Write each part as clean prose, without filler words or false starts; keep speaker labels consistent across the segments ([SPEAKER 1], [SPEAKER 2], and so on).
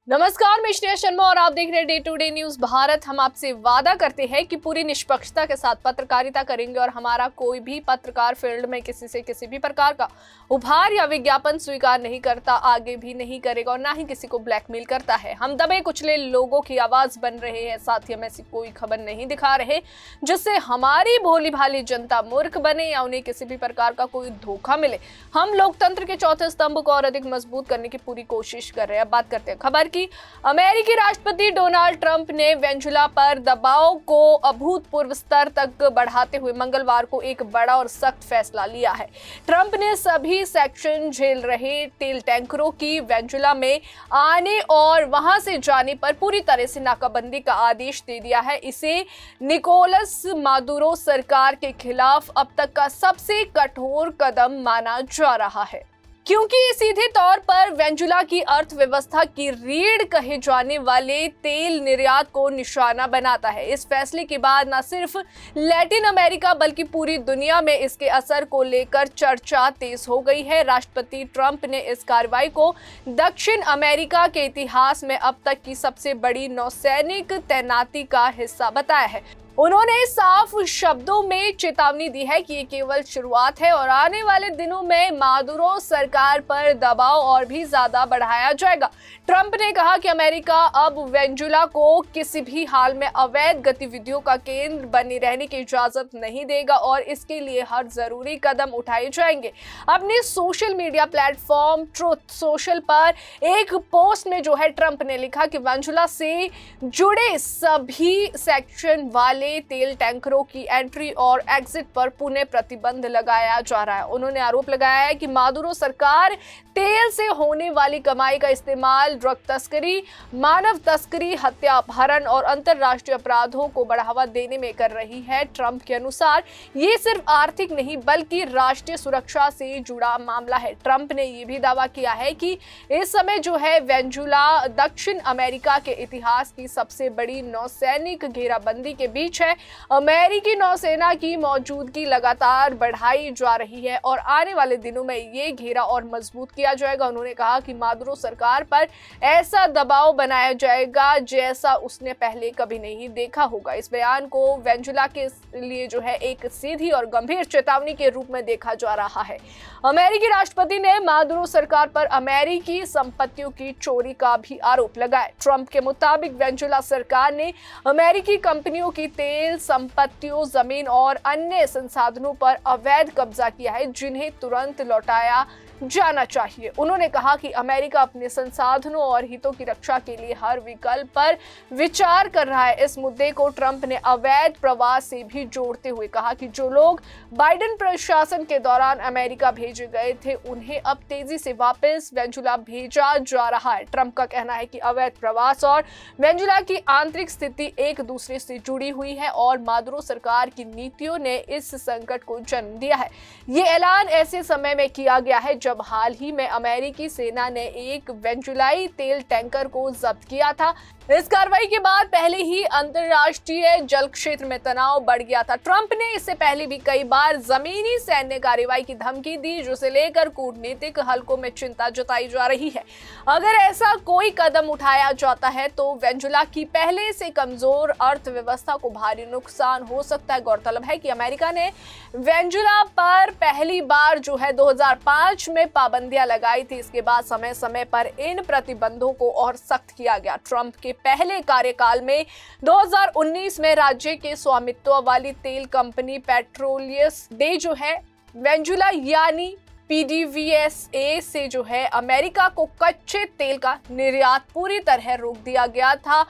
[SPEAKER 1] नमस्कार, मैं श्रेया शर्मा और आप देख रहे हैं day to day news Bharat. हम आपसे वादा करते हैं कि पूरी निष्पक्षता के साथ पत्रकारिता करेंगे और हमारा कोई भी पत्रकार फील्ड में किसी से किसी भी प्रकार का उपहार या विज्ञापन स्वीकार नहीं करता, आगे भी नहीं करेगा और ना ही किसी को ब्लैकमेल करता है। हम दबे कुचले लोगों की आवाज बन रहे हैं, साथ ही हम ऐसी कोई खबर नहीं दिखा रहे जिससे हमारी भोली भाली जनता मूर्ख बने या उन्हें किसी भी प्रकार का कोई धोखा मिले। हम लोकतंत्र के चौथे स्तंभ को और अधिक मजबूत करने की पूरी कोशिश कर रहे हैं। अब बात करते हैं खबर की। अमेरिकी राष्ट्रपति डोनाल्ड ट्रंप ने वेनेजुएला पर दबाव को अभूतपूर्व स्तर तक बढ़ाते हुए मंगलवार को एक बड़ा और सख्त फैसला लिया है। ट्रंप ने सभी सैंक्शन झेल रहे तेल टैंकरों की वेनेजुएला में आने और वहां से जाने पर पूरी तरह से नाकाबंदी का आदेश दे दिया है। इसे निकोलस मादुरो सरकार के खिलाफ अब तक का सबसे कठोर कदम माना जा रहा है, क्योंकि ये सीधे तौर पर वेनेजुएला की अर्थव्यवस्था की रीढ़ कहे जाने वाले तेल निर्यात को निशाना बनाता है। इस फैसले के बाद न सिर्फ लैटिन अमेरिका बल्कि पूरी दुनिया में इसके असर को लेकर चर्चा तेज हो गई है। राष्ट्रपति ट्रंप ने इस कार्रवाई को दक्षिण अमेरिका के इतिहास में अब तक की सबसे बड़ी नौसैनिक तैनाती का हिस्सा बताया है। उन्होंने साफ शब्दों में चेतावनी दी है कि ये केवल शुरुआत है और आने वाले दिनों में मादुरो सरकार पर दबाव और भी ज्यादा बढ़ाया जाएगा। ट्रंप ने कहा कि अमेरिका अब वेनेजुएला को किसी भी हाल में अवैध गतिविधियों का केंद्र बने रहने की इजाजत नहीं देगा और इसके लिए हर जरूरी कदम उठाए जाएंगे। अपने social media platform truth social पर एक पोस्ट में जो है ट्रंप ने लिखा कि वेनेजुएला से जुड़े सभी सेक्शन वाले तेल टैंकरों की एंट्री और एग्जिट पर पुनः प्रतिबंध लगाया जा रहा है। उन्होंने आरोप लगाया है कि मादुरो सरकार तेल से होने वाली कमाई का इस्तेमाल ड्रग तस्करी, मानव तस्करी, हत्या, अपहरण और अंतरराष्ट्रीय अपराधों को बढ़ावा देने में कर रही है। ट्रंप के अनुसार ये सिर्फ आर्थिक नहीं बल्कि राष्ट्रीय सुरक्षा से जुड़ा मामला है। ट्रंप ने यह भी दावा किया है कि इस समय जो है वेनेजुएला दक्षिण अमेरिका के इतिहास की सबसे बड़ी नौसैनिक घेराबंदी के बीच है। अमेरिकी नौसेना की मौजूदगी लगातार बढ़ाई जा रही है और आने वाले दिनों में ये घेरा और मजबूत किया जाएगा। उन्होंने कहा कि मादुरो सरकार पर ऐसा दबाव बनाया जाएगा जैसा उसने पहले कभी नहीं देखा होगा। इस बयान को वेनेजुएला के लिए जो है एक सीधी और गंभीर चेतावनी के रूप में देखा जा रहा है। अमेरिकी राष्ट्रपति ने मादुरो सरकार पर अमेरिकी संपत्तियों की चोरी का भी आरोप लगाया। ट्रंप के मुताबिक वेनेजुएला सरकार ने अमेरिकी कंपनियों की तेल संपत्तियों, जमीन और अन्य संसाधनों पर अवैध कब्जा किया है, जिन्हें तुरंत लौटाया जाना चाहिए। उन्होंने कहा कि अमेरिका अपने संसाधनों और हितों की रक्षा के लिए हर विकल्प पर विचार कर रहा है। इस मुद्दे को ट्रंप ने अवैध प्रवास से भी जोड़ते हुए कहा कि जो लोग बाइडेन प्रशासन के दौरान अमेरिका भेजे गए थे उन्हें अब तेजी से वापस वेनेजुएला भेजा जा रहा है। ट्रंप का कहना है कि अवैध प्रवास और वेनेजुएला की आंतरिक स्थिति एक दूसरे से जुड़ी हुई है और मादुरो सरकार की नीतियों ने इस संकट को जन्म दिया है। ये ऐलान ऐसे समय में किया गया है जब हाल ही में अमेरिकी सेना ने एक वेनेजुएलाई तेल टैंकर को जब्त किया था। इस कार्रवाई के बाद पहले ही अंतरराष्ट्रीय जल क्षेत्र में तनाव बढ़ गया था। ट्रंप ने इससे पहले भी कई बार जमीनी सैन्य कार्रवाई की धमकी दी, जिसे लेकर कूटनीतिक हलकों में चिंता जताई जा रही है। अगर ऐसा कोई कदम उठाया जाता है तो वेनेजुएला की पहले से कमजोर अर्थव्यवस्था को भारी नुकसान हो सकता है। गौरतलब है कि अमेरिका ने वेनेजुएला पर पहली बार जो है 2005 में पाबंदियां लगाई थी। इसके बाद समय समय पर इन प्रतिबंधों को और सख्त किया गया। ट्रंप के पहले कार्यकाल में 2019 में राज्य के स्वामित्व वाली तेल कंपनी पेट्रोलियस डे जो है वेनेजुएला यानी PDVSA से जो है अमेरिका को कच्चे तेल का निर्यात पूरी तरह रोक दिया गया था।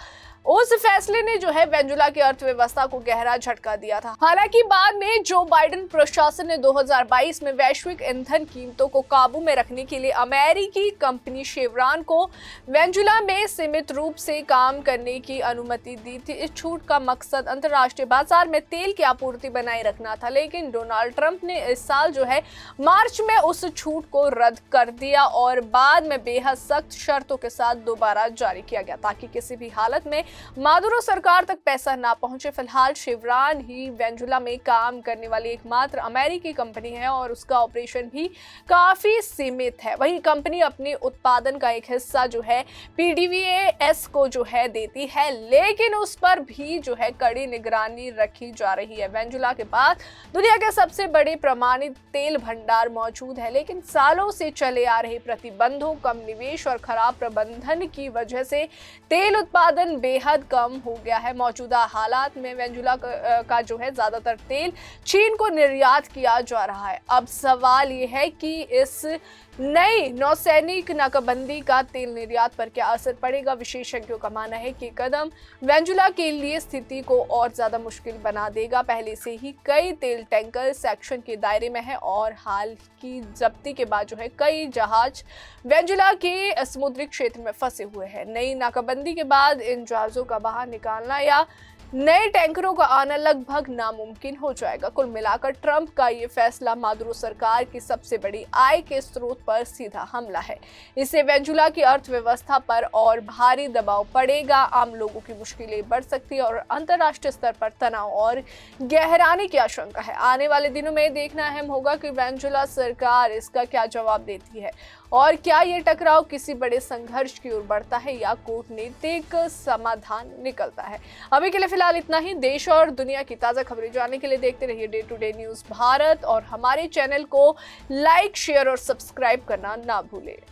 [SPEAKER 1] उस फैसले ने जो है वेनेजुएला की अर्थव्यवस्था को गहरा झटका दिया था। हालांकि बाद में जो बाइडेन प्रशासन ने 2022 में वैश्विक ईंधन कीमतों को काबू में रखने के लिए अमेरिकी कंपनी शेवरॉन को वेनेजुएला में सीमित रूप से काम करने की अनुमति दी थी। इस छूट का मकसद अंतर्राष्ट्रीय बाजार में तेल की आपूर्ति बनाए रखना था, लेकिन डोनाल्ड ट्रंप ने इस साल जो है मार्च में उस छूट को रद्द कर दिया और बाद में बेहद सख्त शर्तों के साथ दोबारा जारी किया गया ताकि किसी भी हालत में मादुरो सरकार तक पैसा ना पहुंचे। फिलहाल शेवरॉन ही वेनेजुएला में काम करने वाली एकमात्र अमेरिकी कंपनी है और उसका ऑपरेशन भी काफी सीमित है। वही कंपनी अपने उत्पादन का एक हिस्सा जो है PDVSA को जो है देती है, लेकिन उस पर भी जो है कड़ी निगरानी रखी जा रही है। वेनेजुएला के पास दुनिया के सबसे बड़े प्रमाणित तेल भंडार मौजूद है, लेकिन सालों से चले आ रहे प्रतिबंधों, कम निवेश और खराब प्रबंधन की वजह से तेल उत्पादन बेहद कम हो गया है। मौजूदा हालात में वेनेजुएला का जो है ज्यादातर तेल चीन को निर्यात किया जा रहा है। अब सवाल ये है कि इस नई नौसैनिक नाकाबंदी का तेल निर्यात पर क्या असर पड़ेगा। विशेषज्ञों का मानना है कि कदम वेनेजुएला के लिए स्थिति को और ज्यादा मुश्किल बना देगा। पहले से ही कई तेल टैंकर सैंक्शन के दायरे में है और हाल की जब्ती के बाद जो है कई जहाज वेनेजुएला के समुद्री क्षेत्र में फंसे हुए हैं। नई नाकाबंदी के बाद इन जहाजों का बाहर निकालना या नए टैंकरों का आना लगभग नामुमकिन हो जाएगा। कुल मिलाकर ट्रंप का ये फैसला मादुरो सरकार की सबसे बड़ी आय के स्रोत पर सीधा हमला है। इससे वेनेजुएला की अर्थव्यवस्था पर और भारी दबाव पड़ेगा, आम लोगों की मुश्किलें बढ़ सकती है और अंतर्राष्ट्रीय स्तर पर तनाव और गहराने की आशंका है। आने वाले दिनों में देखना अहम होगा कि वेनेजुएला सरकार इसका क्या जवाब देती है और क्या ये टकराव किसी बड़े संघर्ष की ओर बढ़ता है या कूटनीतिक समाधान निकलता है। अभी के लिए फिलहाल इतना ही। देश और दुनिया की ताजा खबरें जानने के लिए देखते रहिए day to day news Bharat और हमारे चैनल को लाइक, शेयर और सब्सक्राइब करना ना भूलें।